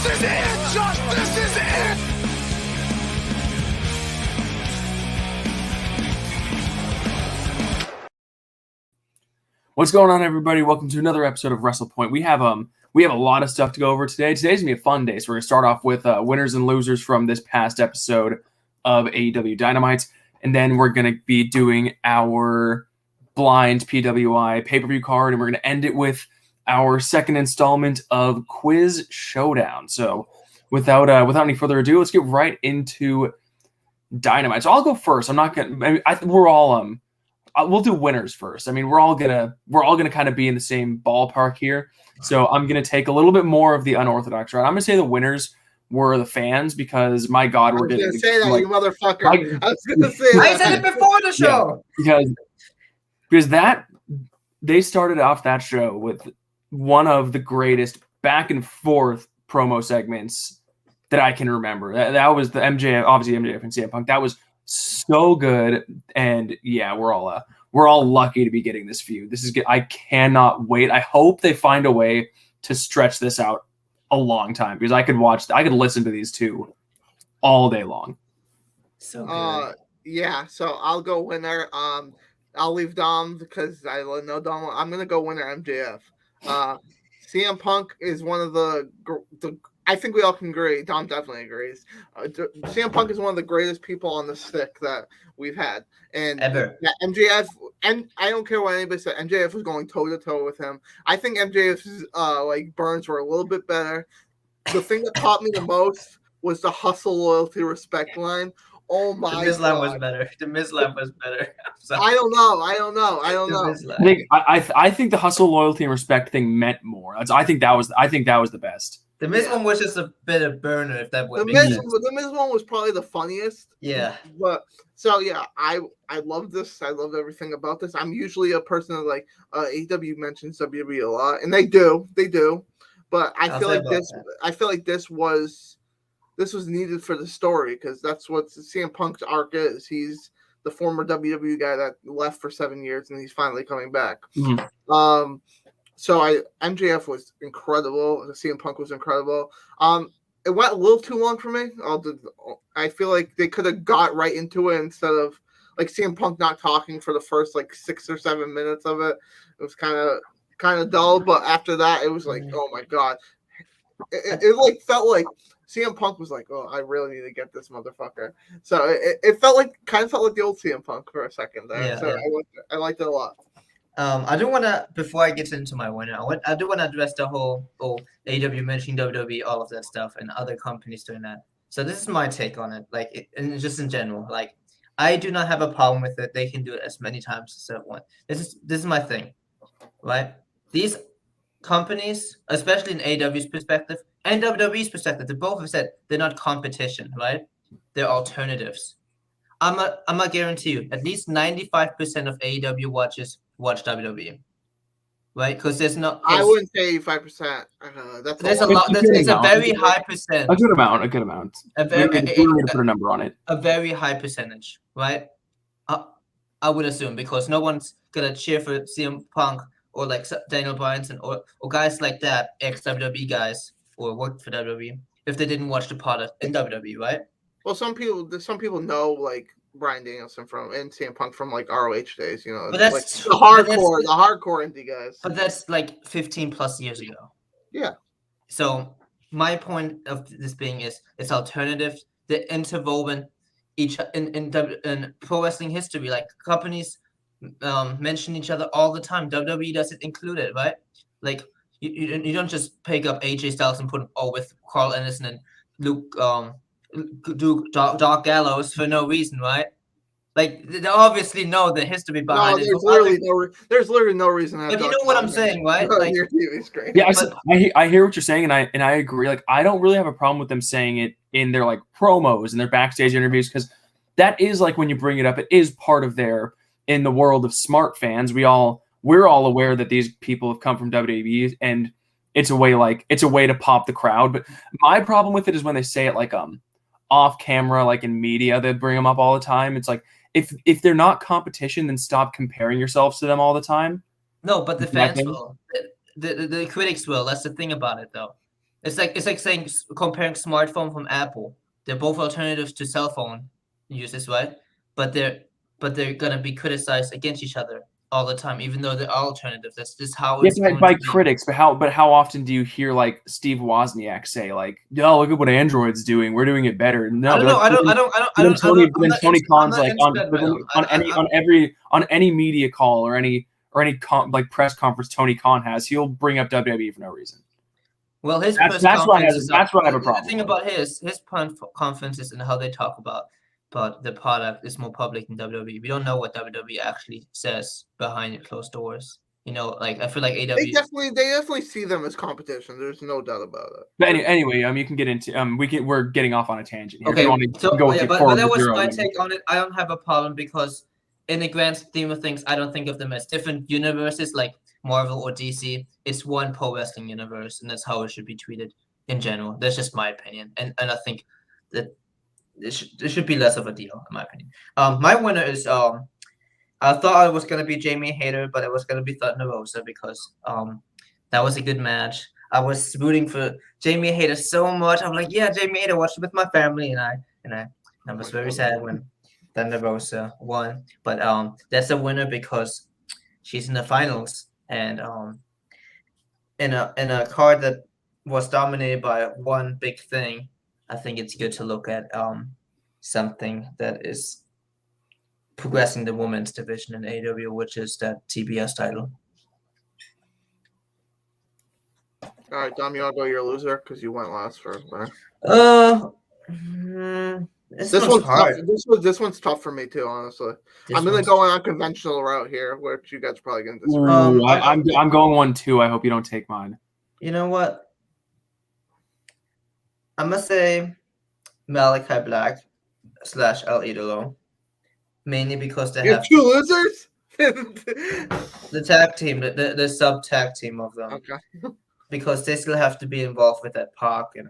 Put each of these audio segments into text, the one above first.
is it! Josh, this is it! What's going on, everybody? Welcome to another episode of WrestlePoint. We have a lot of stuff to go over today. Today's gonna be a fun day, so we're gonna start off with winners and losers from this past episode of AEW Dynamite, and then we're gonna be doing our blind PWI pay-per-view card, and we're gonna end it with our second installment of Quiz Showdown. So, without any further ado, let's get right into Dynamite. So I'll go first. I'm not gonna. We're all we'll do winners first. I mean, we're all gonna kind of be in the same ballpark here. So I'm gonna take a little bit more of the unorthodox route. I'm gonna say the winners were the fans because, my God, we're getting. I was gonna say that, like, you motherfucker. I was gonna say that. I said it before the show. Yeah, because they started off that show with one of the greatest back and forth promo segments that I can remember. That was the MJF and CM Punk. That was so good, and yeah, we're all lucky to be getting this feud. This is good. I cannot wait. I hope they find a way to stretch this out a long time because I could listen to these two all day long. So good. Yeah. So I'll go winner. I'll leave Dom because I know Dom. I'm gonna go winner MJF. CM Punk is one of the I think we all can agree. Dom definitely agrees. CM Punk is one of the greatest people on the stick that we've had, and Ever. Yeah, MJF, and I don't care what anybody said. MJF was going toe to toe with him. I think MJF's burns were a little bit better. The thing that caught me the most was the hustle, loyalty, respect line. Oh my God. The Miz line was better. The Miz line was better. I don't know. I think the hustle, loyalty, and respect thing meant more. I think that was the best. The Miz one was just a bit of burner, if that would the be Miz one was probably the funniest. Yeah. But so yeah, I love this. I love everything about this. I'm usually a person that AEW mentions WWE a lot, and they do. But I feel like this was needed for the story because that's what CM Punk's arc is. He's the former WWE guy that left for 7 years, and he's finally coming back. Mm-hmm. So MJF was incredible. CM Punk was incredible. It went a little too long for me. I feel like they could have got right into it instead of CM Punk not talking for the first 6 or 7 minutes of it. It was kind of dull, but after that, it was oh my God. It felt like CM Punk was oh, I really need to get this motherfucker. So it felt like the old CM Punk for a second there. Yeah, so yeah. I liked it a lot. I do want to, before I get into my winner, I do want to address the whole AEW mentioning WWE, all of that stuff, and other companies doing that. So this is my take on it, and just in general. I do not have a problem with it. They can do it as many times as they want. This is my thing, right? These companies, especially in AEW's perspective and WWE's perspective, they both have said they're not competition, right? They're alternatives. I'm gonna guarantee you, at least 95% of AEW watchers watch WWE, right? Because there's no. I wouldn't say 85%. There's a lot. It's a very high percent. A good amount. Put a number on it. A very high percentage, right? I would assume because no one's gonna cheer for CM Punk or Daniel Bryan or guys like that, ex WWE guys or worked for WWE, if they didn't watch the product in WWE, right? Well, some people know Bryan Danielson and CM Punk from ROH days, But that's the hardcore indie guys. But that's 15 plus years ago. Yeah. So my point of this being is it's alternative. They're interwoven each in pro wrestling history. Companies mention each other all the time. WWE does it included, right? You don't just pick up AJ Styles and put him with Carl Anderson and Luke do Doc Gallows for no reason, right? They obviously know the history behind it. There's literally no reason. If you know what I'm saying, right? Your TV's great. Yeah, I hear what you're saying, and I agree. I don't really have a problem with them saying it in their promos and their backstage interviews because that is when you bring it up, it is part of in the world of smart fans. We're all aware that these people have come from WWE, and it's a way to pop the crowd. But my problem with it is when they say it off camera, in media, they bring them up all the time. It's if they're not competition, then stop comparing yourselves to them all the time. No, but the fans will. The critics will. That's the thing about it, though. It's like saying comparing smartphone from Apple. They're both alternatives to cell phone uses, right? But they're gonna be criticized against each other all the time, even though they're alternatives. That's just how it's going by to be. critics, but how often do you hear like Steve Wozniak say like, "Yo, look at what Android's doing. We're doing it better." No, I don't know. Then Tony Khan's like on any media call or any like press conference Tony Khan has, he'll bring up WWE for no reason. Well, his That's what I have a problem. The thing about his conferences and how they talk about the product is more public than WWE. We don't know what WWE actually says behind closed doors. You know, like I feel like AEW. They definitely see them as competition. There's no doubt about it. But anyway, you can get into we're getting off on a tangent here. Okay, but that was my maybe. take on it. I don't have a problem because in the grand scheme of things, I don't think of them as different universes like Marvel or DC. It's one pro wrestling universe, and that's how it should be treated in general. That's just my opinion, and I think that it should be less of a deal, in my opinion. My winner is I thought it was gonna be Jamie Hayter, but it was gonna be Thunder Rosa because that was a good match. I was rooting for Jamie Hayter so much. I'm like, yeah, Jamie Hayter, watched it with my family, and I was very sad when Thunder Rosa won. But that's a winner because she's in the finals, and in a card that was dominated by one big thing, I think it's good to look at something that is progressing the women's division in AEW, which is that TBS title. All right, Dom, you want to go your loser because you went last for a minute. This one's hard. This one's tough for me too, honestly. I'm gonna go on a conventional route here, which you guys are probably gonna disagree. I'm going 1-2. I hope you don't take mine. You know what? I'm gonna say Malachi Black / El Idolo, mainly because they have two losers. The tag team, the sub tag team of them. Okay. Because they still have to be involved with that Pac and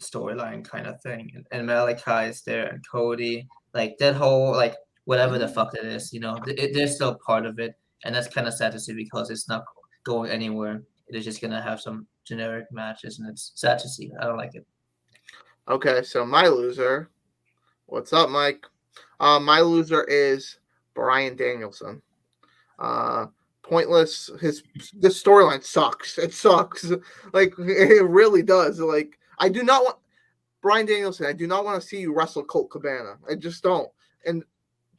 storyline kind of thing, and Malachi is there, and Cody, like that whole like whatever the fuck that is, you know, they're still part of it, and that's kind of sad to see because it's not going anywhere. It is just gonna have some generic matches, and it's sad to see. I don't like it. Okay, so my loser. What's up, Mike? My loser is Bryan Danielson. Pointless. This storyline sucks. It sucks. Like it really does. Like I do not want Bryan Danielson. I do not want to see you wrestle Colt Cabana. I just don't. And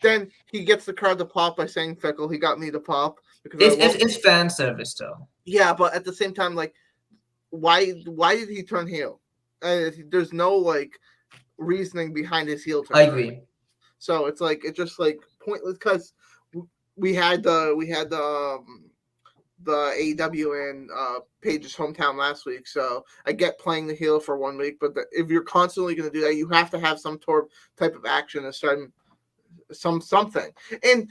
then he gets the crowd to pop by saying Fickle. He got me to pop because it's fan service though. Yeah, but at the same time, like, why did he turn heel? There's no like reasoning behind his heel turn. I agree. So it's just like pointless because we had the AEW in Paige's hometown last week. So I get playing the heel for 1 week, but if you're constantly going to do that, you have to have some type of action and start something. And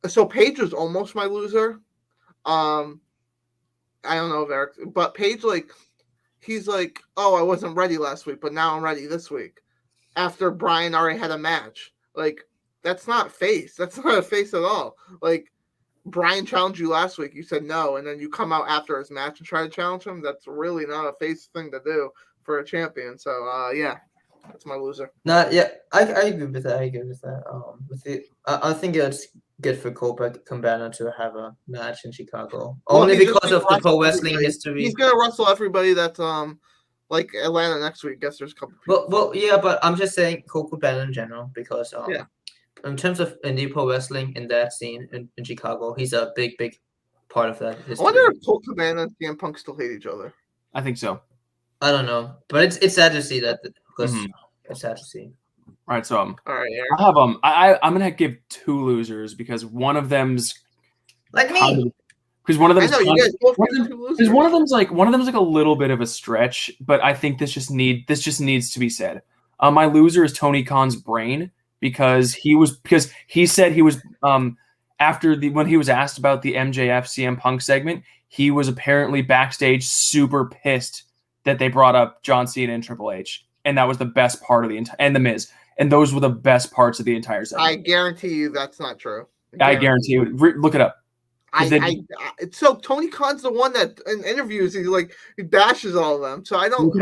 so Paige was almost my loser. I don't know if Eric, but Paige, like, he's like, oh, I wasn't ready last week, but now I'm ready this week. After Bryan already had a match. Like, that's not face. That's not a face at all. Like, Bryan challenged you last week. You said no, and then you come out after his match and try to challenge him. That's really not a face thing to do for a champion. So, yeah, that's my loser. I agree with that. I think it's good for Colt Cabana to have a match in Chicago. Only because of the pro wrestling history. He's gonna wrestle everybody that's like Atlanta next week. I guess there's a couple people. Well, yeah, but I'm just saying Colt Cabana in general because in terms of indie pro wrestling in that scene in Chicago, he's a big part of that history. I wonder if Colt Cabana and CM Punk still hate each other. I think so. I don't know, but it's sad to see that because it's sad to see. All right, so all right, Eric. I have I'm gonna give two losers because one of them's like me. Because one of them, because one of them's like a little bit of a stretch, but I think this just needs to be said. My loser is Tony Khan's brain because he said he was when he was asked about the MJF CM Punk segment, he was apparently backstage super pissed that they brought up John Cena and Triple H, and that was the best part of the entire, and The Miz, and those were the best parts of the entire segment. I guarantee you that's not true. I guarantee you. Look it up. So Tony Khan's the one that in interviews he bashes all of them. So I don't.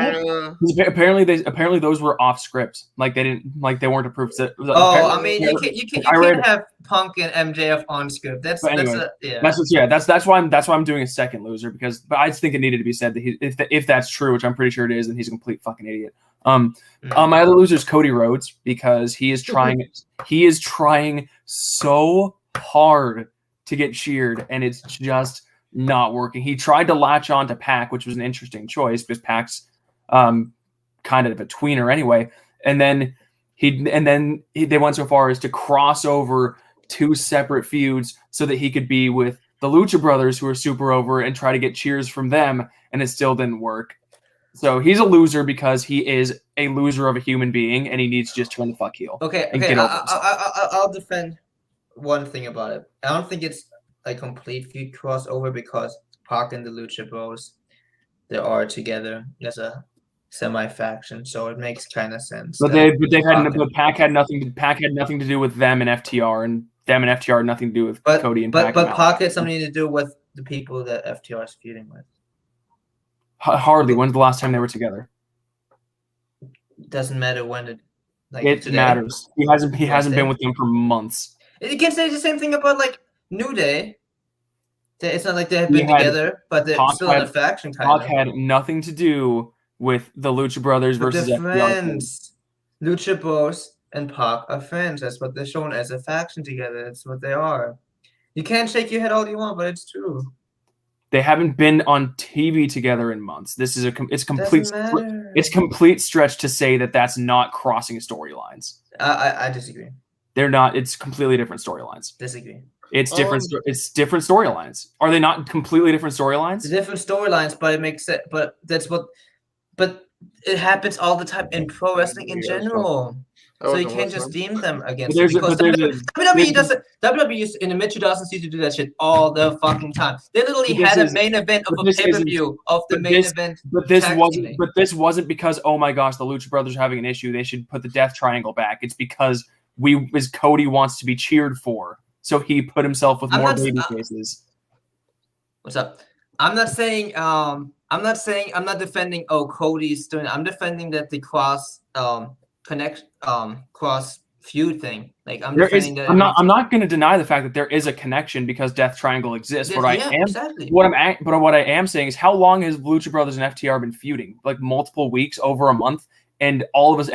Apparently those were off script. Like they weren't approved. I mean, you can't have Punk and MJF on script. That's why I'm doing a second loser but I just think it needed to be said that if that's true, which I'm pretty sure it is, then he's a complete fucking idiot. My other loser is Cody Rhodes because he is trying so hard to get cheered, and it's just not working. He tried to latch on to Pac, which was an interesting choice because Pac's kind of a tweener anyway. And then they went so far as to cross over two separate feuds so that he could be with the Lucha Brothers, who are super over, and try to get cheers from them, and it still didn't work. So he's a loser because he is a loser of a human being, and he needs to just turn the fuck heel. Okay. I'll defend one thing about it. I don't think it's a complete feud crossover because Pac and the Lucha Bros, they are together as a semi-faction, so it makes kind of sense. But Pac had nothing to do with them and FTR, and them and FTR had nothing to do with Cody and Pac. But Pac had something to do with the people that FTR is feuding with. Hardly. When's the last time they were together? Doesn't matter when it. It matters. He hasn't been with them for months. You can say the same thing about New Day. It's not like they have been together, but they're still in a faction kind of. Pac had nothing to do with the Lucha Brothers versus FTR. Friends. Lucha Bros and Pac are friends. That's what they're shown as a faction together. That's what they are. You can't shake your head all you want, but it's true. They haven't been on TV together in months. This is it's complete stretch to say that that's not crossing storylines. I disagree. They're not. It's completely different storylines. Disagree. It's different. It's different storylines. Are they not completely different storylines? Different storylines, but it makes sense. But But it happens all the time in pro wrestling in general. So you can't just deem them against it because WWE in the mid-2000s used to do that shit all the fucking time. They literally had a main event of a pay-per-view of the main event. But this wasn't because, oh my gosh, the Lucha Brothers are having an issue. They should put the Death Triangle back. It's because Cody wants to be cheered for, so he put himself with more baby faces. What's up? I'm not defending Cody's doing it. I'm defending that the cross feud thing. I'm not going to deny the fact that there is a connection because Death Triangle exists. What I am saying is, how long has Lucha Brothers and FTR been feuding? Multiple weeks, over a month, and all of us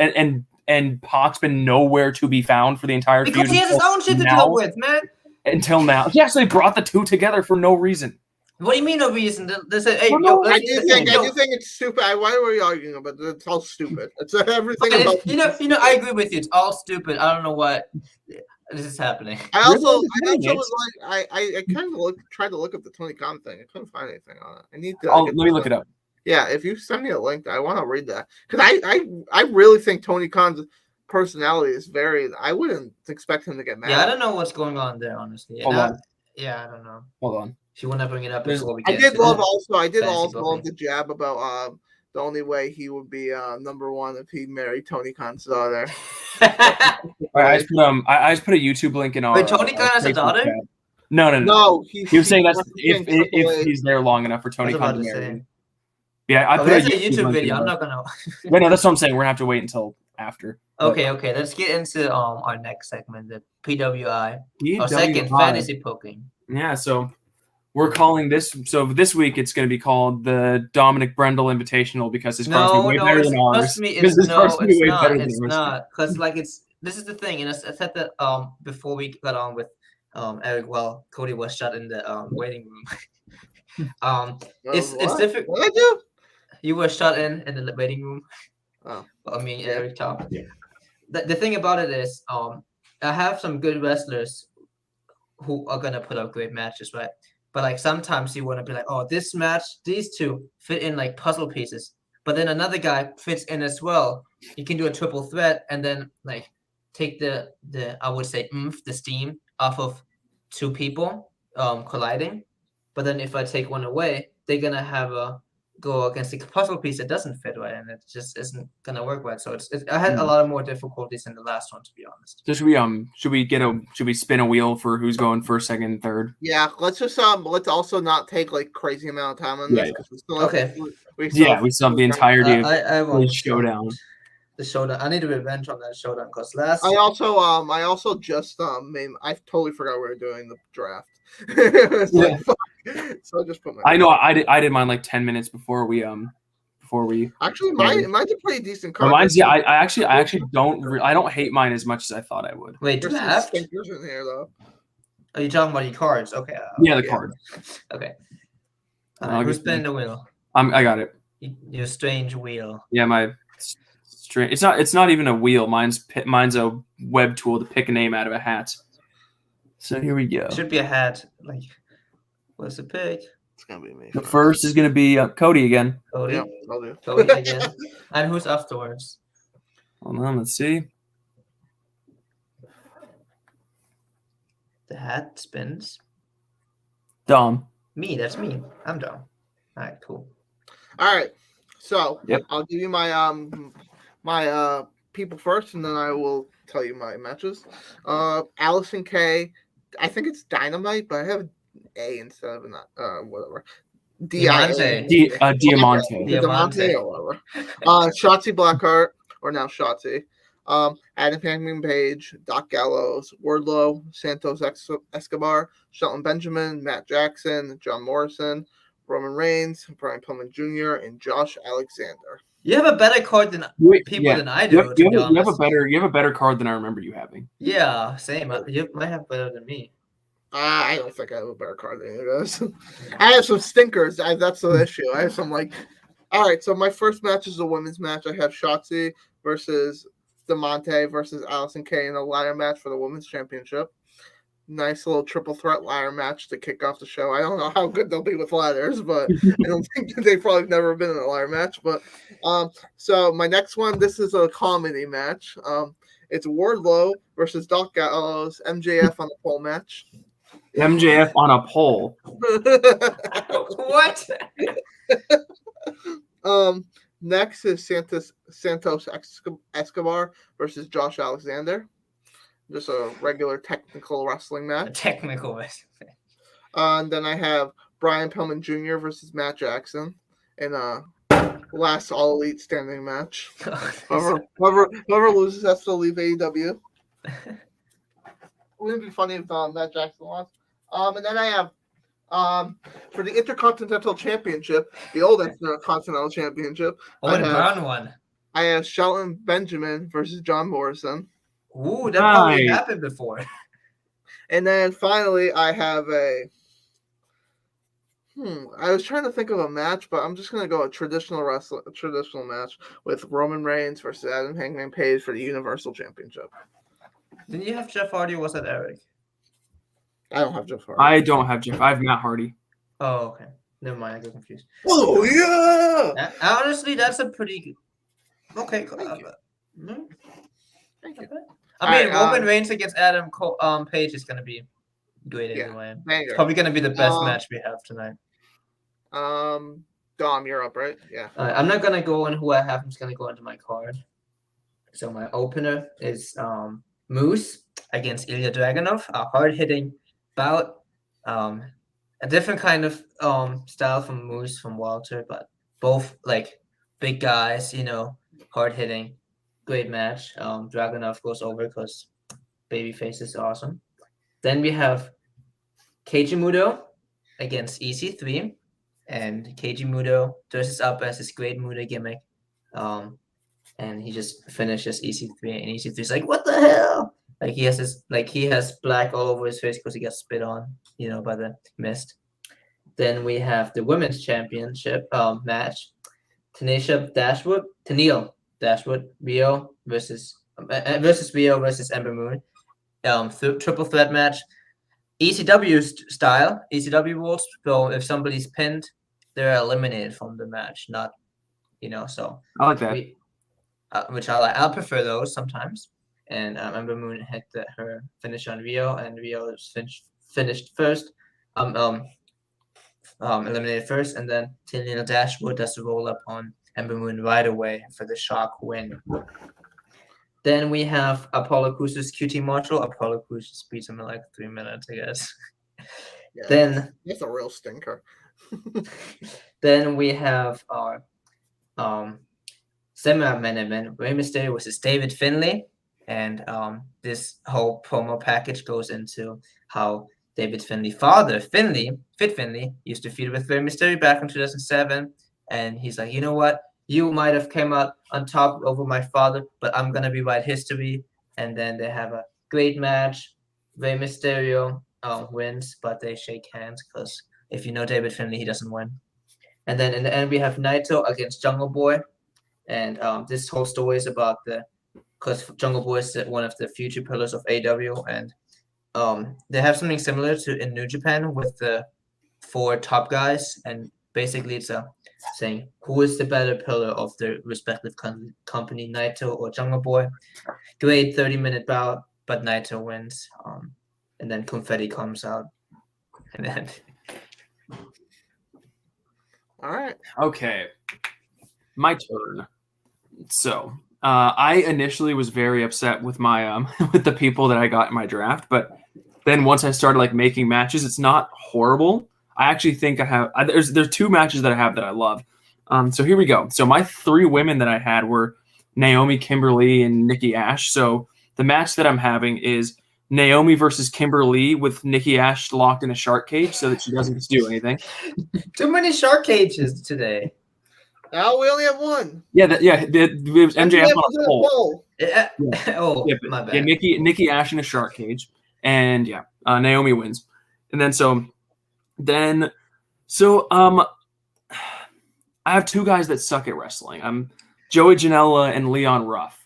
and Pac's been nowhere to be found for the entire feud. Because he has his own shit to deal with, man. Until now, yes, they brought the two together for no reason. What do you mean no reason? They said, "Hey, I do think it's stupid. Why were we arguing about it? It's all stupid. It's everything about. I agree with you. It's all stupid. I don't know what this is happening. I also was like, I kind of tried to look up the Tony Khan thing. I couldn't find anything on it. I need to. Let me look it up. Yeah, if you send me a link, I want to read that because I really think Tony Khan's personality is very. I wouldn't expect him to get mad. Yeah, I don't know what's going on there, honestly. Hold on. Yeah, I don't know. Hold on. If you want to bring it up before we get I did also love the jab about the only way he would be number one if he married Tony Khan's daughter. I just put a YouTube link in our. Wait, Tony Khan has a daughter? Chat. No. He was saying that's if he's there long enough for Tony Khan to marry him. Yeah, I put a YouTube video. I'm not gonna. Yeah, no, that's what I'm saying. We're gonna have to wait until after. Okay. Let's get into our next segment, the PWI. Our second fantasy poking. Yeah, so. We're calling this. So this week it's going to be called the Dominic Brendel Invitational because his card's way better than ours. It's not because this is the thing, and I said that before we got on with Eric. Well, Cody was shut in the waiting room. It's different. What did I do? You were shut in the waiting room. Oh, I mean Eric talked. Yeah. The thing about it is, I have some good wrestlers who are gonna put up great matches, right? But sometimes you want to be like, oh, this match, these two fit in like puzzle pieces. But then another guy fits in as well. You can do a triple threat and then take the I would say the steam off of two people colliding. But then if I take one away, they're gonna have go against the puzzle piece that doesn't fit right, and it just isn't gonna work right. So I had a lot of more difficulties in the last one, to be honest. So should we spin a wheel for who's going first, second, and third? Yeah, let's just let's also not take like crazy amount of time on this. Yeah. 'Cause we still have, Okay. we still We still have the entirety of I the want Showdown. the Showdown. I need a revenge on that Showdown because last. I also just I totally forgot we were doing the draft. It's like, fuck. So I just put my. I know I did mine like 10 minutes before we Actually, mine's a pretty decent But card. mine's I actually don't hate mine as much as I thought I would. Wait, There's some draft? stinkers in here though. Are you talking about your cards? Okay. Yeah, the yeah. card. Okay. I'll Who's get spinning the wheel? I got it. Your strange wheel. Yeah, my strange. It's not even a wheel. Mine's a web tool to pick a name out of a hat. So here we go. Should be a hat. Like, what's the pick? It's gonna be me. The first is gonna be Cody again. Cody. Yeah, I'll do. Cody again. And who's afterwards? Hold on, let's see. The hat spins. Dom. Me, that's me. I'm Dom. All right, cool. All right, so Yep. I'll give you my people first, and then I will tell you my matches. Allison K. I think it's Dynamite, but I have A instead of whatever. Diamante. Diamante. Diamante or whatever. Shotzi Blackheart, or now Shotzi. Adam Hangman Page, Doc Gallows, Wardlow, Santos Escobar, Shelton Benjamin, Matt Jackson, John Morrison, Roman Reigns, Brian Pillman Jr., and Josh Alexander. You have a better card than people than I do. You have a better card than I remember you having. Yeah, same. You might have better than me. I don't think I have a better card than you guys. I have some stinkers. That's the issue. I have some all right. So my first match is a women's match. I have Shotzi versus Diamante versus Allison Kay in a ladder match for the women's championship. Nice little triple threat ladder match to kick off the show. I don't know how good they'll be with ladders, but I don't think they've probably never been in a ladder match. But so my next one, this is a comedy match. It's Wardlow versus Doc Gallows, MJF on the pole match. MJF on a pole. What? Next is Santos Escobar versus Josh Alexander. Just a regular technical wrestling match. Technical wrestling. And then I have Brian Pillman Jr. versus Matt Jackson in a last All Elite standing match. Whoever loses has to leave AEW. Wouldn't it be funny if Matt Jackson lost? And then I have for the Intercontinental Championship, the old Intercontinental Championship. Oh, the brown one. I have Shelton Benjamin versus John Morrison. Ooh, that probably happened before. And then finally, I have I was trying to think of a match, but I'm just gonna go a traditional match with Roman Reigns versus Adam Hangman Page for the Universal Championship. Didn't you have Jeff Hardy or was that Eric? I don't have Jeff Hardy. I don't have Jeff. I have Matt Hardy. Oh, okay. Never mind. I get confused. Oh yeah. Honestly, that's a pretty good. Okay. Thank you. I mean, All right, Roman Reigns against Adam Page is gonna be great anyway. It's probably gonna be the best match we have tonight. Dom, you're up, right? Yeah. I'm not gonna go on who I have. I'm just gonna go into my card. So my opener is Moose against Ilya Dragunov, a hard-hitting bout. A different kind of style from Moose from Walter, but both like big guys, hard-hitting. Great match. Dragunov goes over because babyface is awesome. Then we have Keiji Muto against EC3, and Keiji Muto dresses up as his great Muto gimmick, and he just finishes EC3, and EC3 is like, "What the hell?" Like he has black all over his face because he got spit on, by the mist. Then we have the women's championship match: Tennille Dashwood, Rio versus Rio versus Ember Moon. Triple threat match, ECW style, ECW rules. So if somebody's pinned, they're eliminated from the match. Not, So I like that. which I like. I'll prefer those sometimes. And Ember Moon had her finish on Rio, and Rio finished first. eliminated first, and then Tennille Dashwood does the roll up on Ember Moon right away for the shock win. Then we have Apollo Crews' QT Marshall. Apollo Crews just beats him in like 3 minutes, I guess. Yeah, Then that's a real stinker. Then we have our semi-main event, Rey Mysterio versus David Finlay. And this whole promo package goes into how David Finlay, father Fit Finlay, used to feud with Rey Mysterio back in 2007. And he's like, you know what? You might have came out on top over my father, but I'm going to rewrite history. And then they have a great match. Rey Mysterio wins, but they shake hands because if you know David Finlay, he doesn't win. And then in the end, we have Naito against Jungle Boy. And this whole story is about because Jungle Boy is one of the future pillars of AEW. And they have something similar to in New Japan with the 4 top guys. And basically it's saying who is the better pillar of the respective company, Naito or Jungle Boy. Great 30-minute bout, but Naito wins. And then confetti comes out. And then... All right. Okay, my turn. So I initially was very upset with my with the people that I got in my draft, but then once I started like making matches, it's not horrible. I actually think there's 2 matches that I have that I love. So here we go. So my 3 women that I had were Naomi, Kimberly, and Nikki Ash. So the match that I'm having is Naomi versus Kimberly with Nikki Ash locked in a shark cage so that she doesn't get to do anything. Too many shark cages today. Now we only have one. Yeah, it was MJF on a pole. Yeah. Yeah. Oh, Yeah, my bad. Yeah, Nikki Ash in a shark cage, and Naomi wins. And then I have 2 guys that suck at wrestling. Joey Janela and Leon Ruff.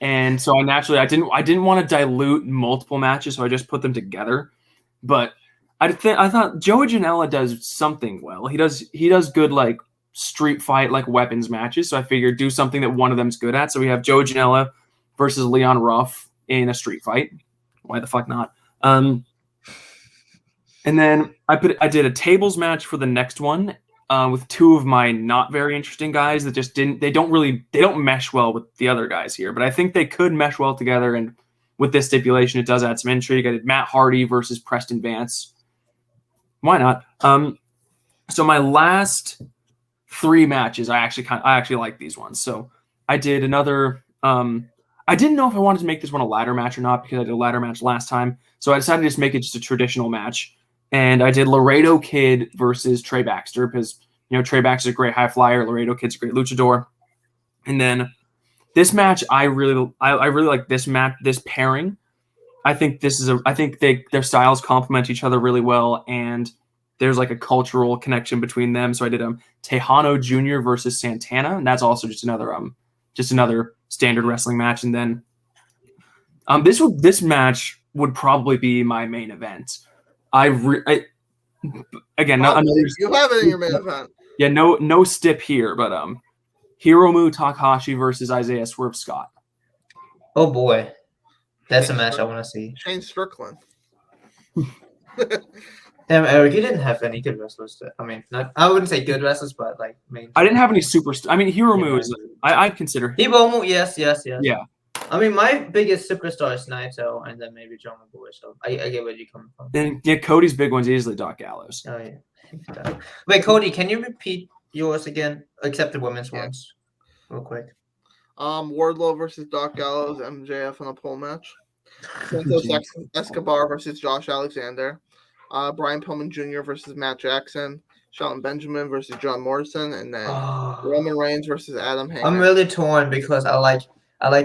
And so I didn't want to dilute multiple matches, so I just put them together. But I thought Joey Janela does something well. He does good like street fight like weapons matches. So I figured do something that one of them's good at. So we have Joey Janela versus Leon Ruff in a street fight. Why the fuck not? And then I did a tables match for the next one. With 2 of my not very interesting guys that just they don't mesh well with the other guys here, but I think they could mesh well together. And with this stipulation, it does add some intrigue. I did Matt Hardy versus Preston Vance. Why not? So my last 3 matches, I actually like these ones. So I did another. I didn't know if I wanted to make this one a ladder match or not because I did a ladder match last time. So I decided to just make it just a traditional match. And I did Laredo Kid versus Trey Baxter because, Trey Baxter's a great high flyer. Laredo Kid's a great luchador. And then this match, I really like this match, this pairing. I think their styles complement each other really well. And there's like a cultural connection between them. So I did Tejano Jr. versus Santana. And that's also just another standard wrestling match. And then this match would probably be my main event. You have it in your main event. Yeah, no stip here, but Hiromu Takahashi versus Isaiah Swerve Scott. Oh boy, that's a match I want to see. Shane Strickland. Damn, Eric, you didn't have any good wrestlers. I wouldn't say good wrestlers, but like main. I didn't have any superstars. Hiromu is. I'd consider. Hiromu, yes. Yeah. My biggest superstar is Naito, and then maybe Jungle Boy. So I get where you're coming from. And yeah, Cody's big one's easily Doc Gallows. Oh yeah. Wait, Cody, can you repeat yours again, except the women's ones, real quick? Wardlow versus Doc Gallows, MJF in a pole match. Santos Escobar versus Josh Alexander. Brian Pillman Jr. versus Matt Jackson. Shelton Benjamin versus John Morrison, and then Roman Reigns versus Adam Heyman. I'm really torn because I like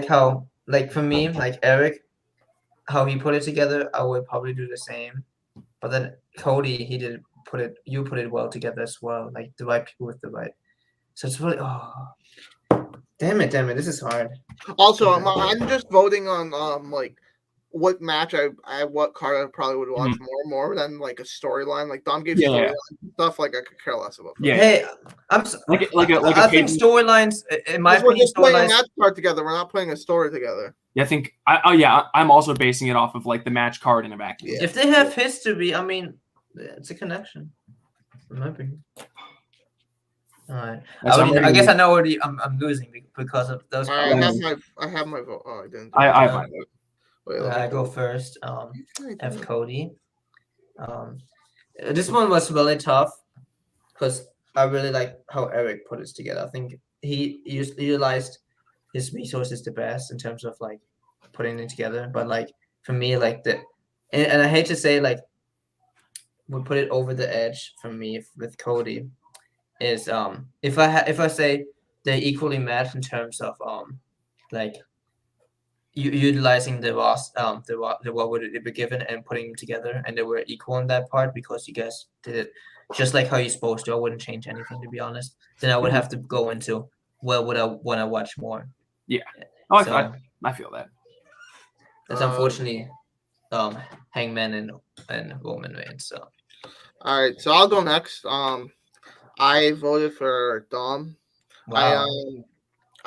how, like, for me, like Eric, how he put it together, I would probably do the same. But then Cody, you put it well together as well, like the right people with the right. So it's really, damn it, this is hard. Also, I'm just voting on like what match what card I probably would watch more than like a storyline. Like Dom gave storyline stuff, like I could care less about. Yeah. Hey, I think storylines. In my opinion, we're just playing a storylines. match card together. We're not playing a story together. Yeah, I think. I'm also basing it off of like the match card in a vacuum. Yeah. If they have history, it's a connection. Maybe. All right. That's I guess I know already. I'm losing because of those. I have my vote. Oh, I didn't. I have my vote. Wait, I go first. Have Cody. This one was really tough because I really like how Eric put it together. I think he utilized his resources the best in terms of like putting it together. But like for me, like and I hate to say like would put it over the edge for me with Cody is if I say they equally match in terms of like utilizing the what would it be given and putting them together, and they were equal in that part because you guys did it just like how you're supposed to. I wouldn't change anything, to be honest. Then I would have to go into would I want to watch more. Yeah. I feel that. That's unfortunately Hangman and Roman Reigns. So all right, so I'll go next. I voted for Dom. wow.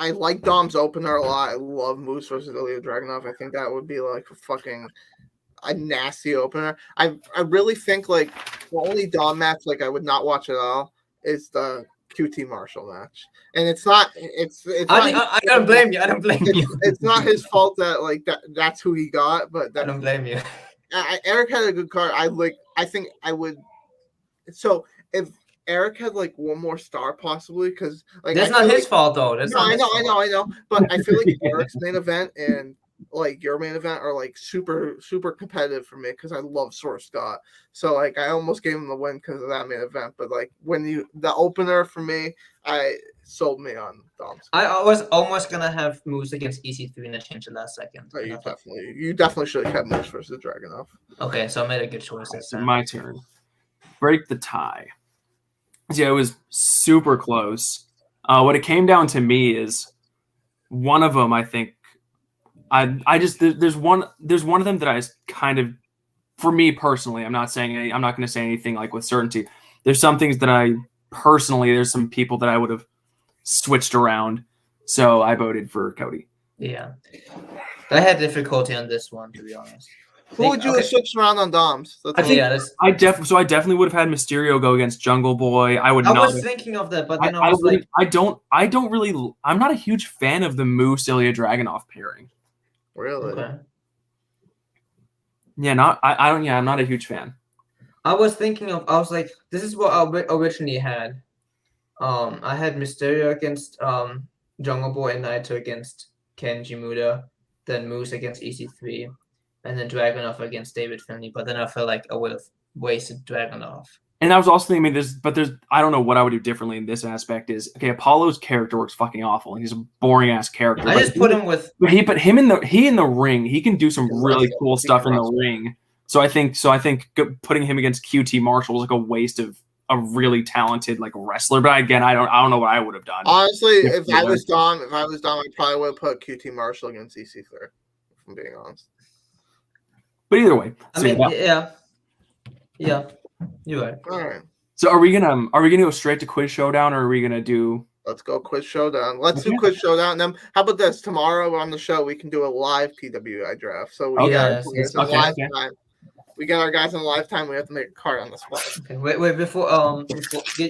I like Dom's opener a lot. I love Moose versus Ilya Dragunov. I think that would be like a nasty opener. I really think like the only Dom match like I would not watch at all is the QT Marshall match, and it's not. I don't blame you. I don't blame you. It's not his fault that like that's who he got, but I don't blame you. Eric had a good card. I think I would. So if Eric had like one more star possibly, because like that's not his fault though. That's no, not I know. But I feel like Eric's main event and like your main event are like super competitive for me because I love Source Scott. So like I almost gave him the win because of that main event. But like the opener for me, I sold me on Dom's. I was almost gonna have Moose against EC3 and I changed it last second. Oh, you definitely should have kept Moose versus Dragunov. Okay, so I made a good choice this time. My turn. Break the tie. Yeah, it was super close. What it came down to me is one of them. I think there's one of them that I kind of, for me personally, I'm not going to say anything like with certainty. There's some things that there's some people that I would have switched around. So I voted for Cody. Yeah, I had difficulty on this one, to be honest. Who would you have switched around on Dom's? I definitely would have had Mysterio go against Jungle Boy. I was thinking of that, but then I'm not a huge fan of the Moose Ilya Dragunov pairing. Really? Okay. Yeah, I'm not a huge fan. I was like, this is what I originally had. I had Mysterio against Jungle Boy and Naito against Kenji Muda, then Moose against EC3. And then Dragunov against David Finlay, but then I felt like I would have wasted Dragunov. And I was also thinking, I don't know what I would do differently in this aspect. Is okay. Apollo's character works fucking awful. He's a boring ass character. I just put him with. But him in the ring, he can do some really cool stuff in the ring. So I think putting him against QT Marshall was like a waste of a really talented like wrestler. But again, I don't know what I would have done. Honestly, if I was Dom, I probably would have put QT Marshall against EC3. If I'm being honest. But either way, yeah, you're right. All right. So are we gonna go straight to Quiz Showdown, or are we gonna do? Let's go Quiz Showdown. Let's do Quiz Showdown. And then how about this? Tomorrow on the show we can do a live PWI draft. So we got live time. We got our guys in live time. We have to make a card on the spot. Okay, wait before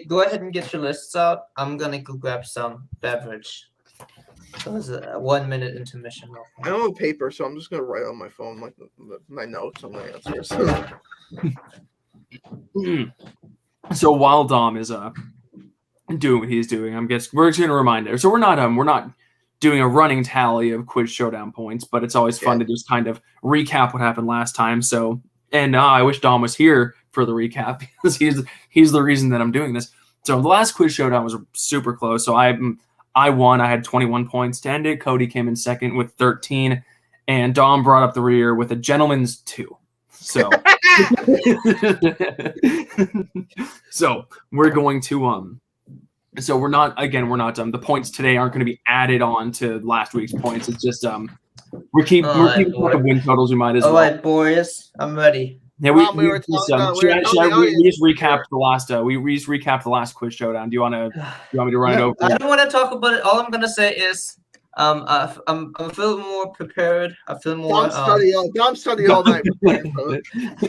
go ahead and get your lists out. I'm gonna go grab some beverage. So it's a 1 minute intermission. I don't have paper, so I'm just gonna write on my phone like my notes on my answers. So while Dom is doing what he's doing, we're just gonna remind her. So we're not doing a running tally of Quiz Showdown points, but it's always fun to just kind of recap what happened last time. So I wish Dom was here for the recap because he's the reason that I'm doing this. So the last Quiz Showdown was super close. So I won. I had 21 points to end it. Cody came in second with 13, and Dom brought up the rear with a gentleman's 2. So, we're going to So we're not the points today aren't going to be added on to last week's points. It's just we're keeping the win totals. We might as well. All right, boys, I'm ready. Yeah, we just recapped the last. We just recapped the last Quiz Showdown. Do you want me to run it over? I don't want to talk about it. All I'm gonna say is I'm a little more prepared. I feel more. Dom studied all night.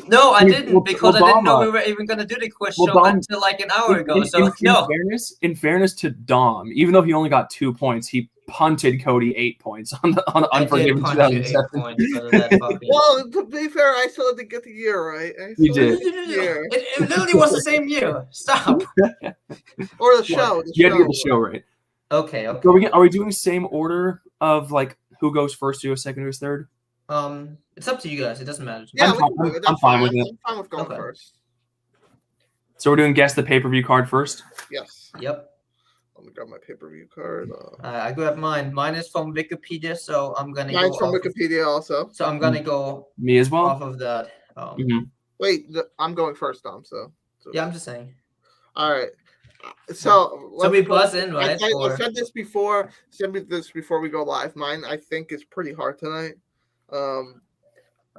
No, I didn't because I didn't know Dom, we were even gonna do the quiz well, show Dom, until like an hour ago. So no. In fairness to Dom, even though he only got 2 points, he punted Cody 8 points on Unforgiven I did punch you 8 2007. points because of that fucking. Well, to be fair, I still had to get the year right. You did. It literally was the same year. Stop. Or the show. You had to get the show right. Okay. Are we doing same order of like who goes first, who goes second, who goes third? It's up to you guys. It doesn't matter. Yeah, I'm fine with it. I'm fine with going first. So we're doing guess the pay-per-view card first? Yes. Yep. Let me grab my pay-per-view card. I grabbed mine. Mine is from Wikipedia, so I'm gonna. Mine's from Wikipedia also. So I'm gonna go. Me as well. Off of that. Wait, I'm going first, Dom. So. Yeah, I'm just saying. All right. So we buzz in, right? I said this before. Before we go live. Mine, I think, is pretty hard tonight.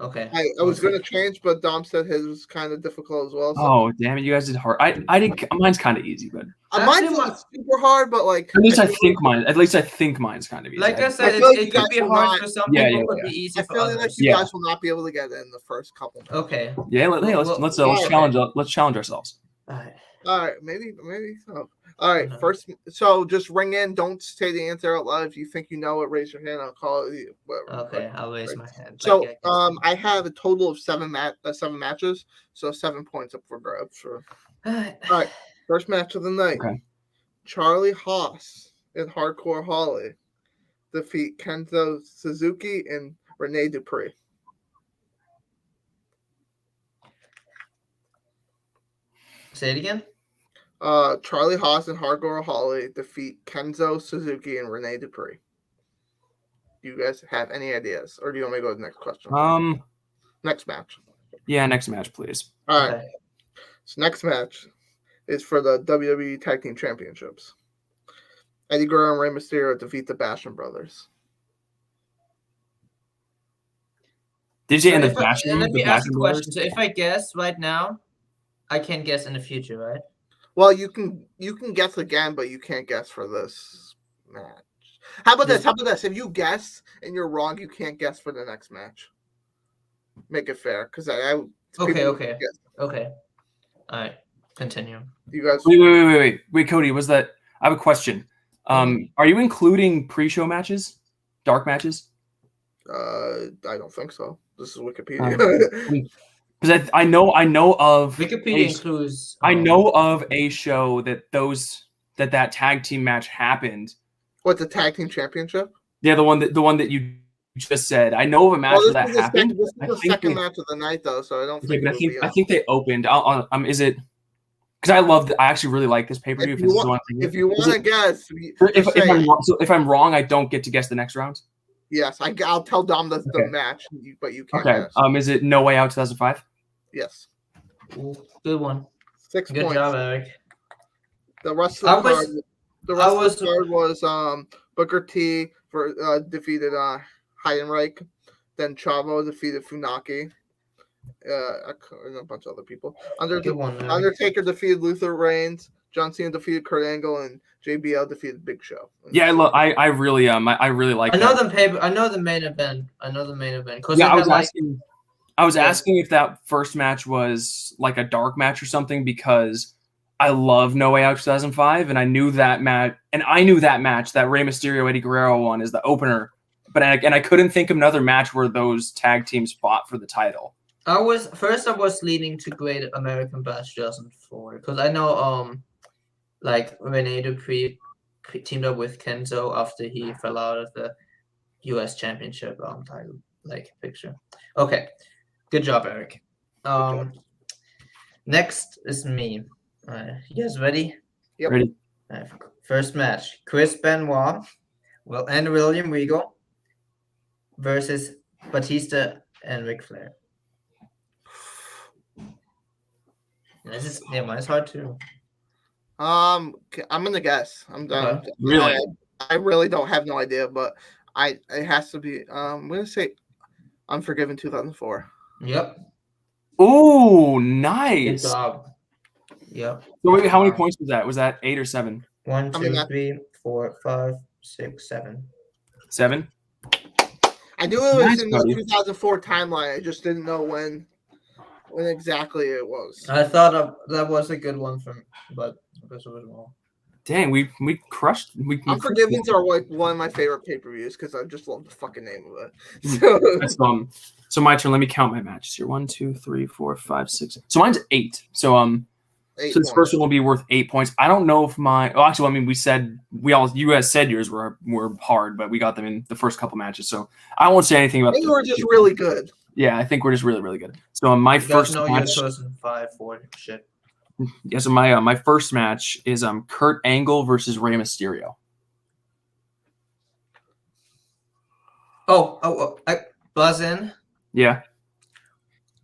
Okay. I was going to change, but Dom said his was kind of difficult as well. So. Oh damn it! You guys did hard. I did. Mine's kind of easy, but mine's not super hard. But like at least I think mine's kind of easy. Like I said, it could be hard for some people. It could be easy for others. Like you guys will not be able to get it in the first couple. Okay. Yeah. Let's challenge. Let's challenge ourselves. All right, maybe so. All right, first. So just ring in. Don't say the answer out loud. If you think you know it, raise your hand. I'll call it. Whatever. Okay, I'll raise my hand. So I have a total of 7 matches. So 7 points up for grabs. For all right, first match of the night. Okay. Charlie Haas and Hardcore Holly defeat Kenzo Suzuki and Rene Dupree. Say it again. Charlie Haas and Hardcore Holly defeat Kenzo Suzuki and Rene Dupree. Do you guys have any ideas, or do you want me to go to the next question? Next match. Yeah, next match, please. All right. So next match is for the WWE Tag Team Championships. Eddie Guerrero and Rey Mysterio defeat the Basham Brothers. Did you end the Basham? Let me ask a question. So if I guess right now, I can guess in the future, right? Well, you can guess again, but you can't guess for this match. How about this? If you guess and you're wrong, you can't guess for the next match. Make it fair, because Okay. All right, continue. You guys. Wait, Cody. Was that? I have a question. Are you including pre-show matches, dark matches? I don't think so. This is Wikipedia. Because I know of Wikipedia includes. I know of a show that tag team match happened. What, the tag team championship? Yeah, the one that you just said. I know of a match where that happened. This is the second match of the night, though, so I don't think. I think they opened. Is it? Because I actually really like this pay-per-view. If you want to guess, if I'm wrong, I don't get to guess the next round. Yes, I'll tell Dom the match, but you can't. Okay. Guess. Is it No Way Out 2005? Yes. Ooh, good one. 6 Good points. job, Eric. The wrestling card was Booker T defeated Heidenreich. Then Chavo defeated Funaki. And a bunch of other people. Undertaker defeated Luther Reigns. John Cena defeated Kurt Angle, and JBL defeated Big Show. Yeah, I really like. I know the main event. Yeah, I was asking if that first match was like a dark match or something, because I love No Way Out 2005, and I knew that match, that Rey Mysterio Eddie Guerrero one is the opener, but I couldn't think of another match where those tag teams fought for the title. I was leaning to Great American Bash 2004 because I know like Rene Dupree teamed up with Kenzo after he fell out of the U.S. Championship title picture. Okay, good job, Eric. Next is me. You guys ready? Yep. Ready. First match: Chris Benoit and William Regal versus Batista and Ric Flair. Mine's hard too. I'm gonna guess. I'm done. Really? I really don't have no idea, but it has to be. I'm gonna say Unforgiven 2004. Yep. Oh, nice. Good job. Yep. So wait, how many points was that? Was that 8 or 7? 1, 2, 3, 4, 5, 6, 7. 7. I knew it was Nice, in buddy. the 2004 timeline. I just didn't know when exactly it was. I thought that was a good one but I guess it was wrong. Dang, we crushed. Unforgiven's are like one of my favorite pay-per-views because I just love the fucking name of it. That's, so my turn. Let me count my matches here. 1, 2, 3, 4, 5, 6. So mine's 8. So 8 so this first one will be worth 8 points. I don't know if actually, I mean, you guys said yours were hard, but we got them in the first couple matches. So I won't say anything about. They were just really good. Yeah, I think we're just really, really good. So my first match. Your 5, 4 shit. Yeah, so my first match is Kurt Angle versus Rey Mysterio. I buzz in. Yeah,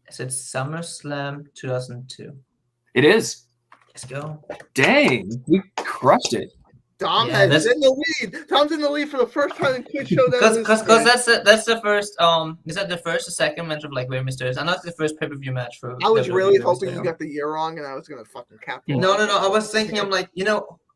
Is it SummerSlam 2002? it is. Let's go. Dang, we crushed it. Dom Yeah, is in the lead. Tom's in the lead for the first time in Quick Showdown. Because that's the first is that the first or second match of like Rey Mysterio? I know it's the first pay-per-view match for. I was WWE really hoping Mysterio. you got the year wrong, and I was gonna fucking cap you. No. I was thinking, I'm like,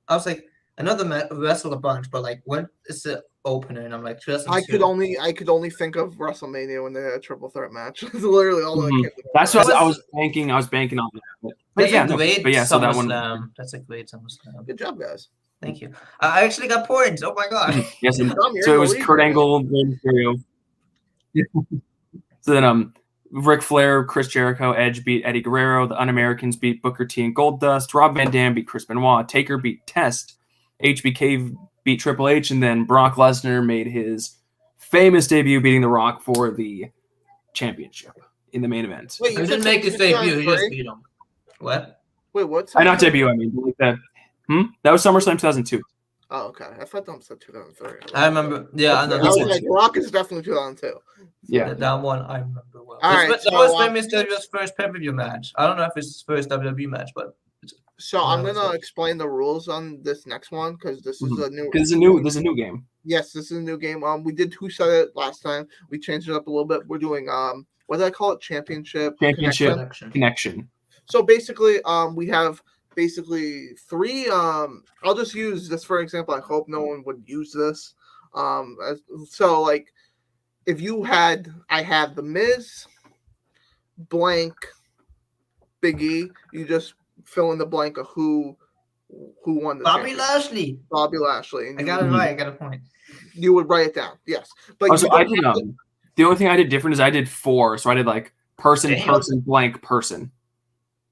I was like, I know the wrestled a bunch, but like, when is the opener? And I'm like, 2002. I could only think of WrestleMania when they had a triple threat match. It's literally all that came to mind. That's what I was banking. I was banking on that. That's yeah, a great but yeah, so that one. SummerSlam. That's a great SummerSlam. Good job, guys. Thank you. I actually got points. Oh my god. Yes, and Dom, you're so in it the was lead, Kurt man. Angle, Rey Mysterio. So then Ric Flair, Chris Jericho, Edge beat Eddie Guerrero. The Un-Americans beat Booker T and Goldust. Rob Van Dam beat Chris Benoit. Taker beat Test. HBK beat Triple H, and then Brock Lesnar made his famous debut, beating The Rock for the championship in the main event. Wait, He you didn't said make his debut. He just 2003? beat him. What? Wait, what's Not debut. I mean, like that. That was SummerSlam 2002. Oh, okay. I thought Dom said 2003. I remember. Yeah, I know. I was like, Rock is definitely 2002. Yeah. That one I remember well. All right, that so, was Rey Mysterio's first pay-per-view match. I don't know if it's his first WWE match, but. So I'm gonna explain the rules on this next one because this is a new. Because there's a new game. Yes, this is a new game. We did Who Said It last time. We changed it up a little bit. We're doing what did I call it? Championship Connection. So basically, we have basically 3. I'll just use this for example. I hope no one would use this. So like, if I have the Miz, blank, Big E. You just fill in the blank of who won the Bobby championship. Lashley. Bobby Lashley. And I got it right. I got a point. You would write it down. Yes, but Also, I did. The only thing I did different is I did 4, so I did like person, blank, person.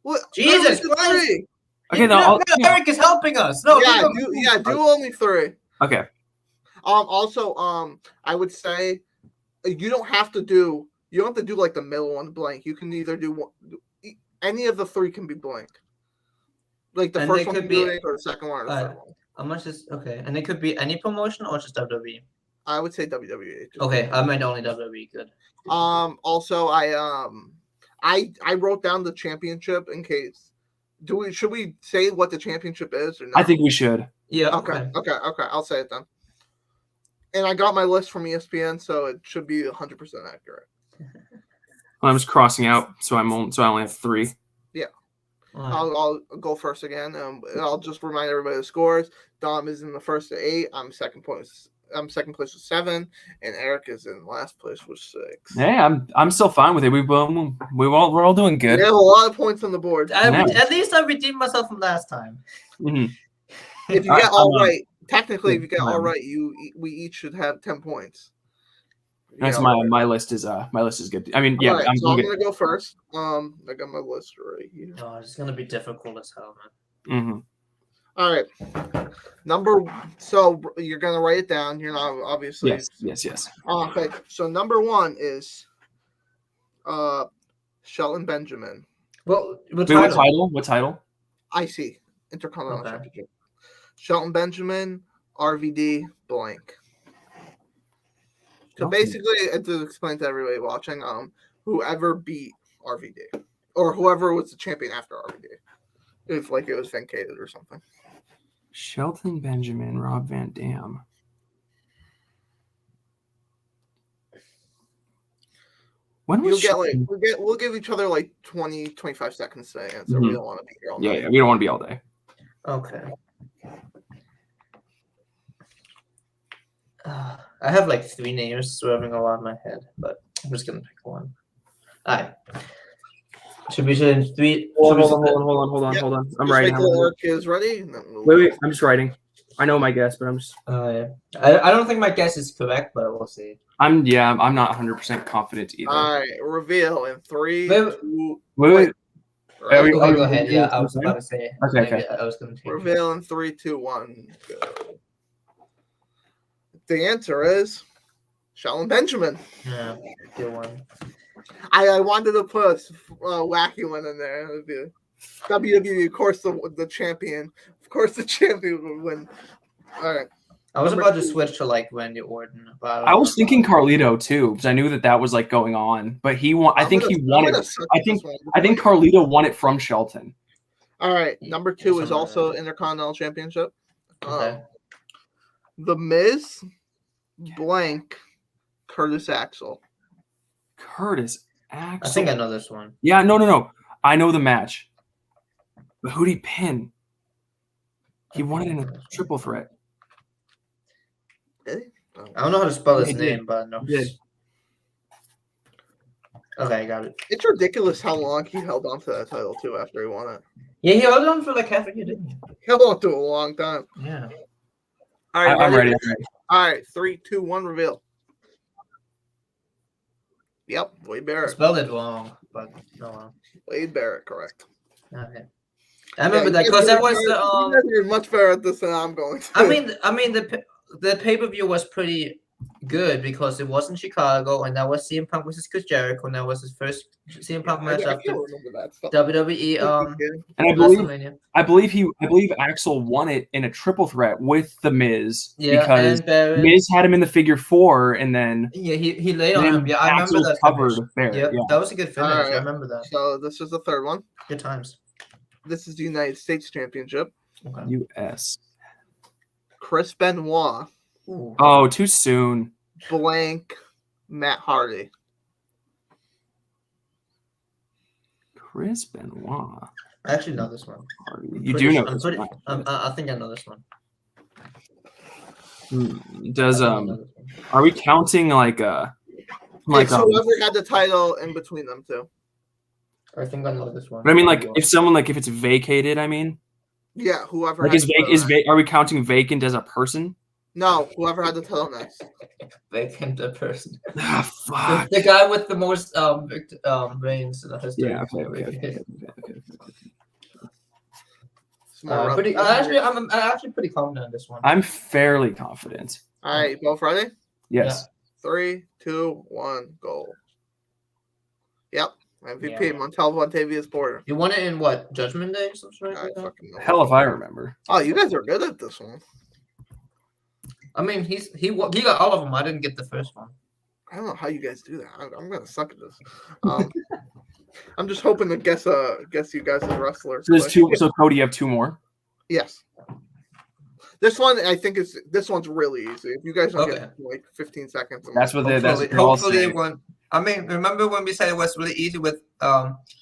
What? Jesus No, Christ. 3. Okay, no. Eric is helping us. No, do only 3. Okay. Also, I would say you don't have to do like the middle one blank. You can either do one, any of the 3 can be blank. Like the first one could be blank or the second one or the third one. How much is okay? And it could be any promotion or just WWE. I would say WWE. Okay, I meant only WWE. Good. Also, I wrote down the championship in case. Should we say what the championship is or not? I think we should. Yeah. Okay. I'll say it then. And I got my list from ESPN, so it should be 100% accurate. I'm just crossing out, so I only have 3. Yeah. Right. I'll go first again. I'll just remind everybody the scores. Dom is in the first at 8. I'm second place with 7, and Eric is in last place with 6. Hey, I'm still fine with it. We're all doing good. We have a lot of points on the board. At least I redeemed myself from last time. Mm-hmm. If you get all right, technically, if you get all right, we each should have 10 points. That's my list is good. I mean, yeah. Right, I'm gonna go first. I got my list right here. Oh, it's gonna be difficult as hell, man. Mm-hmm. All right, so you're gonna write it down. You're not obviously. Yes. Okay, so number 1 is Shelton Benjamin. Well, what title? IC Intercontinental Championship. Shelton Benjamin, RVD, blank. So basically, to explain to everybody watching, whoever beat RVD or whoever was the champion after RVD, if like it was vacated or something. Shelton Benjamin, Rob Van Dam. When was we'll give each other like 20, 25 seconds to answer. Mm-hmm. We don't want to be here all day. Yeah, we don't want to be all day. Okay. I have like 3 names swerving around my head, but I'm just gonna pick one. Alright. Should we say 3? Hold on. Yep. I'm Just writing. wait till Eric is ready. And then we'll Wait. I'm just writing. I know my guess, but I'm just. Yeah. I don't think my guess is correct, but we'll see. I'm not 100% confident either. All right, reveal in 3, Wait. 2. Wait. Right. we- Okay, are go we ahead. doing Yeah, this I was okay? about to say. Okay, maybe okay. I was gonna take it. Reveal in 3, 2, 1. Go. The answer is Shelton Benjamin. Yeah, good one. I wanted to put a wacky one in there. It would be WWE, of course, the champion. Of course, the champion would win. All right. I was Number about to 2. switch to like Randy Orton, but I was thinking Carlito too, because I knew that was like going on, but he won. I think he won it. I think Carlito won it from Shelton. All right. Number 2 is also Intercontinental Championship. Okay. The Miz, blank, Curtis Axel. Curtis Axel. I think I know this one. Yeah, no. I know the match. But who'd he pin? He won it in a triple threat. Really? I don't know how to spell his He did. name, but no. He did. Okay, I got it. It's ridiculous how long he held on to that title too after he won it. Yeah, he held on for like half a year, didn't he? He held on to it a long time. Yeah. All right, I'm ready. All right, 3, 2, 1, reveal. Yep, Wade I Barrett. spelled it wrong, but no. Wade Barrett, correct. Okay. I remember that because that was You guys are much better at this than I'm going to. I mean the pay-per-view was pretty good because it was in Chicago and that was CM Punk versus Chris Jericho and that was his first CM Punk match I after can't remember that stuff. WWE And WrestleMania. I believe Axel won it in a triple threat with the Miz because and Barrett, Miz had him in the figure 4, and then he laid on then him. Yeah, I remember Axel that covered finish. Barrett. Yep, Yeah. that was a good finish. All right. I remember that. So this is the third one. Good times. This is the United States Championship. Okay. U.S. Chris Benoit, Ooh. Oh, too soon. blank, Matt Hardy. Chris Benoit. I actually know this one. You do know I'm this pretty, one. I think I know this one. Does I think I know this one. are we counting like It's whoever had the title in between them two. I think I know this one. I mean, like if it's vacated, I mean, Yeah, whoever. like had is the title next. are we counting vacant as a person? No, whoever had the title next. Vacant a person. Ah, fuck. The guy with the most reigns in the history. Yeah. Okay. It's more I'm actually pretty confident on this one. I'm fairly confident. All right, both ready? Yes. 3, 2, 1, go. Yep, MVP Yeah. Montel Vontavious Porter. You won it in what? Judgment Day or something I like that? fucking know. Hell if I remember. Oh, you guys are good at this one. I mean, he got all of them. I didn't get the first one. I don't know how you guys do that. I'm gonna suck at this. I'm just hoping to guess you guys as wrestlers. So there's two. So Cody, you have 2 more. Yes. This one I think this one's really easy. If you guys don't Okay. get like 15 seconds. That's what they. That's what they're all Hopefully saying. one. I mean, remember when we said it was really easy with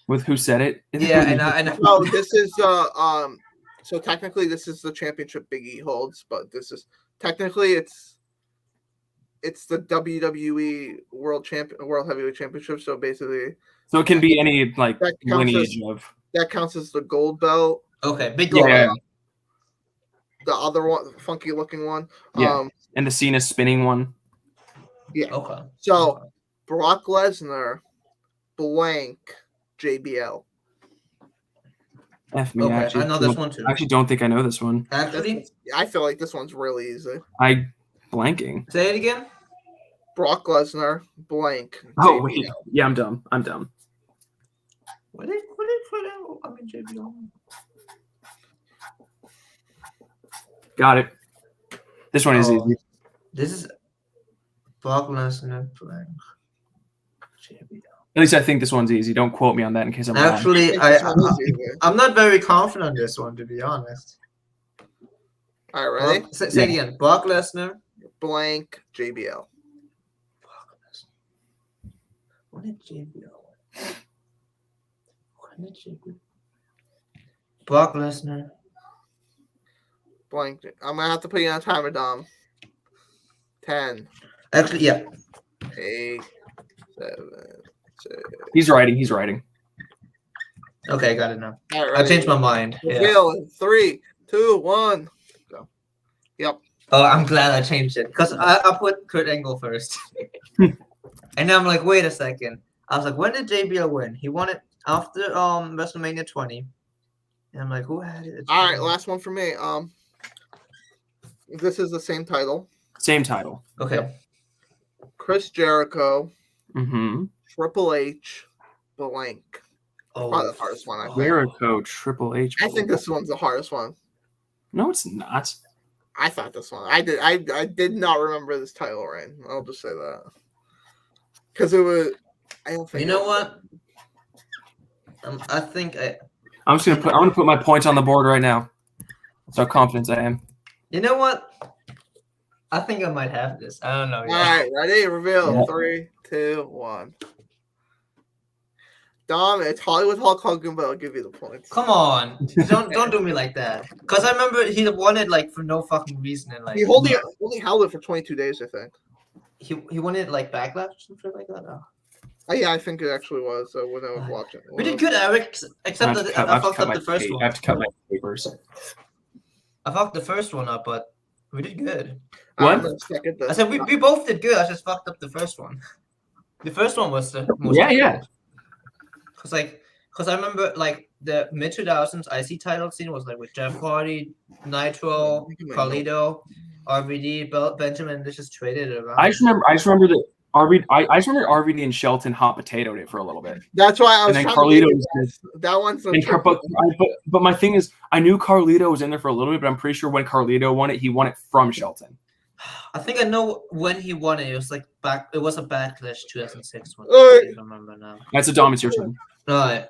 With who said it? yeah, and No, this is so technically this is the championship Big E holds, but this is technically it's the WWE World Heavyweight Championship. So basically So it can be any like That counts lineage of. that counts as the gold belt. okay, big Yeah, goal. yeah. The other one, the funky looking one. Yeah. And the Cena spinning one. Yeah. Okay. So Brock Lesnar, blank, JBL. F me. Okay, Actually, I know this one too. I actually don't think I know this one. Actually, I feel like this one's really easy. I blanking. say it again. Brock Lesnar, blank. Oh JBL. wait. Yeah, I'm dumb. What did put out? I mean, JBL. Got it. This one is Oh. easy. This is Brock Lesnar blank. JBL. At least I think this one's easy. Don't quote me on that in case I'm wrong. Actually, This one is easy. I'm not very confident on this one, to be honest. All right, ready? Say it again. Brock Lesnar. Blank, JBL. Brock Lesnar. What did JBL win? When did JBL? Brock Lesnar. Blank. I'm gonna have to put you on a timer, Dom. 10, Actually, yeah. 8, 7, 6. He's writing. Okay, I got it now. All right, I changed my mind. Yeah. Reveal in 3, 2, 1. Go. Yep. Oh, I'm glad I changed it because I put Kurt Angle first. And then I'm like, wait a second. I was like, when did JBL win? He won it after WrestleMania 20. And I'm like, who had it? All right, last one for me. This is the same title. Same title. Okay. Chris Jericho, Mm-hmm. Triple H, blank. Oh, Probably the hardest one, I think. Jericho, Triple H. I think this one's the hardest one. No, it's not. I thought this one. I did not remember this title reign. I'll just say that. Because it was. I don't think. You know what? I think I'm gonna put my points on the board right now. That's how confident I am. You know what? I think I might have this. I don't know. All right, ready? Reveal. Yep. 3, 2, 1. Dom, it's Hollywood Hulk Hogan, but I'll give you the points. Come on, don't do me like that. Because I remember he won it like for no fucking reason, and like He only held it for 22 days, I think. he won it like backlash or something like that. Oh. Oh, yeah, I think it actually was when I was watching. We did good, Eric. Except that I fucked up the first one. I have to cut my papers. I fucked the first one up, but we did good. What? I'm gonna second this. I said we both did good. I just fucked up the first one. The first one was the most. Yeah. Because I remember like the mid 2000s IC title scene was like with Jeff Hardy, Nitro, Carlito, RVD, Benjamin. They just traded it around. I just remember that RVD and Shelton hot potatoed it for a little bit. That's why I was. And then trying to Carlito get was that one's. but my thing is, I knew Carlito was in there for a little bit, but I'm pretty sure when Carlito won it, he won it from Shelton. I think I know when he won it. It was like back. It was a Backlash 2006 one. I don't remember now. That's a Dom. It's your turn. All right.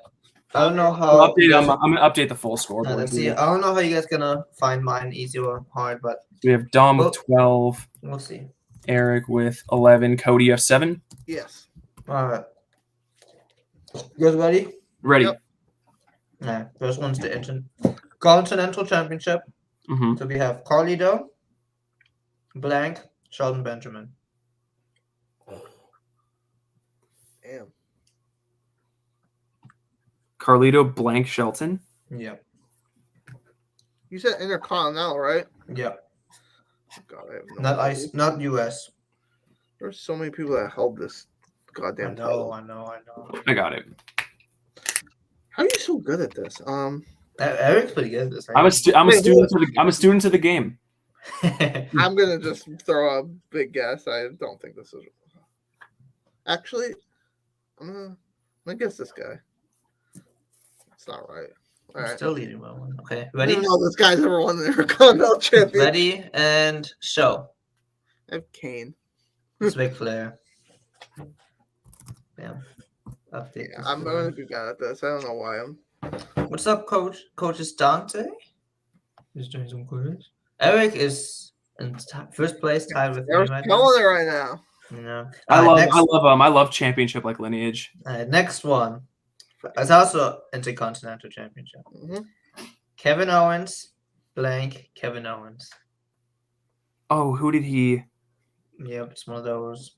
I don't know how. I'm gonna update the full scoreboard. Let's see. I don't know how you guys gonna find mine easy or hard, but We have Dom with 12, we'll see. Eric with 11, Cody you have 7. Yes. All right. You guys ready? Ready? Yep. All right. First one's the Continental Championship. Mm-hmm. So we have Carlito, blank, Sheldon Benjamin. Damn. Carlito blank Shelton. Yeah. You said Intercontinental, right? Yeah. God, I have no Not idea. ice. Not US. There's so many people that held this goddamn title. I know. I got it. How are you so good at this? Eric's pretty good at this. I'm a student of the game. I'm gonna just throw a big guess. I don't think this is. Actually, I'm gonna guess this guy. It's not right. All right. Still leading by one. Okay. I Ready? don't know this guy's ever won the Intercontinental Champion. Ready and show. I have Kane. It's Ric Flair. Bam. Update. Yeah, I'm gonna be bad at this. I don't know why I'm. What's up, Coach? Coach is Dante. He's doing some quiz. Eric is in first place, tied with me They're right now. killing it right now. Yeah. I love championship like lineage. Next one. It's also Intercontinental Championship. Mhm. Kevin Owens, blank Kevin Owens. Oh, who did he? Yep, it's one of those.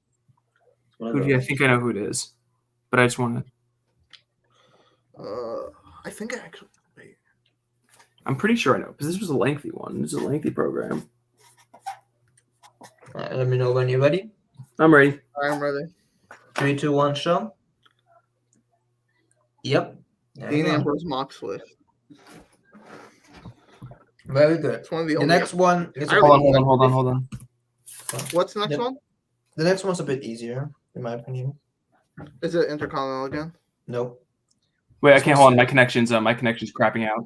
I think I know who it is, but I just want to. I think I actually. Wait. I'm pretty sure I know because this was a lengthy one. This is a lengthy program. Let me know when you're ready. I'm ready. I'm ready. 3, 2, 1, show. Yep. There you Dean go. Ambrose Moxley. Very good. It's one of the The only. next one is Hold on. What's the next Yep. one? the next one's a bit easier, in my opinion. Is it Intercontinental again? Nope. Wait, I can't hold on. My connection's crapping out.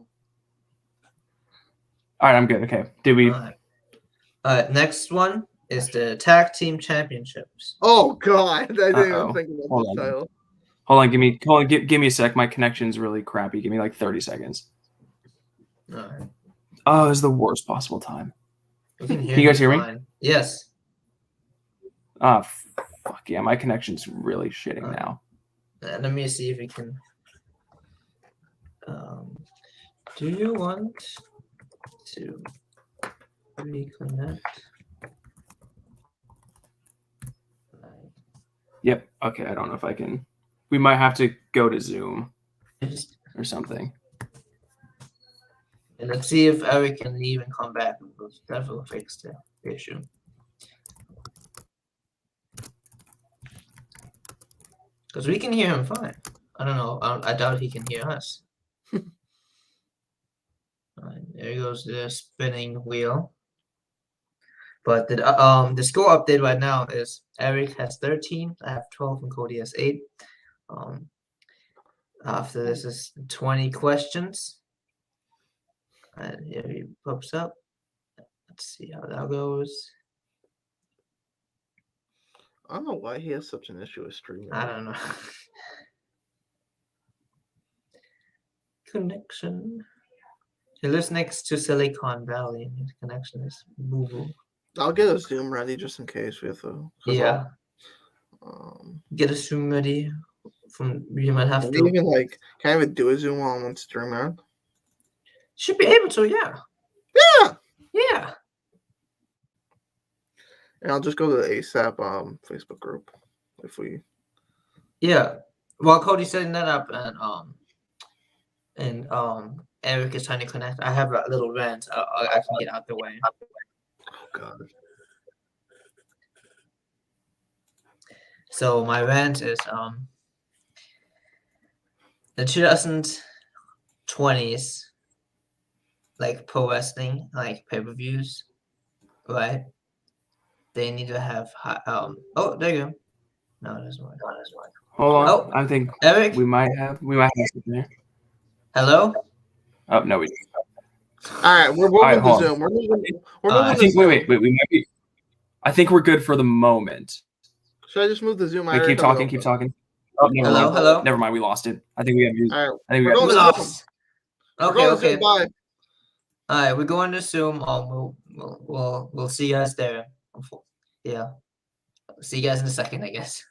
All right, I'm good. Okay. Did we? All right. Next one is the Tag Team Championships. Oh God, I didn't Uh-oh. even think about Hold this on. title. Hold on. Give me a sec. My connection's really crappy. Give me like 30 seconds. All right. Oh, it's the worst possible time. We can Can you guys hear me? fine. Yes. Ah, fuck yeah. My connection's really shitting now. Let me see if we can. Do you want to reconnect? Yep. Okay. I don't know if I can. We might have to go to Zoom or something. And let's see if Eric can even come back. That will fix the issue. Because we can hear him fine. I don't know. I doubt he can hear us. There goes the spinning wheel. But the score update right now is Eric has 13, I have 12, and Cody has 8. After this is 20 questions. And here he pops up. Let's see how that goes. I don't know why he has such an issue with streaming. I don't know. Connection. He lives next to Silicon Valley, and his connection is boo-boo. I'll get a Zoom ready just in case we have to. Yeah. Get a Zoom ready. You might have to. Even can I even do a Zoom while I'm on stream, man? Should be able to, yeah. Yeah. Yeah. And I'll just go to the ASAP Facebook group if we. Yeah. While Cody's setting that up and Eric is trying to connect, I have a little rant. I can get out the way. Oh God. So my rant is the 2020s pro wrestling pay-per-views, right? They need to have oh, there you go. No, there's one. Hold on. Oh, I think Eric, we might have something there. Hello? Oh no, we. All right, we're moving to Zoom. We're moving I think wait. We might be. I think we're good for the moment. Should I just move the Zoom? Wait, keep talking. Oh, Hello. Never mind. We lost it. I think we have. All right, I think we we're going got. to Zoom. Okay. Bye. All right, we're going to Zoom. We'll see you guys there. Yeah. See you guys in a second, I guess.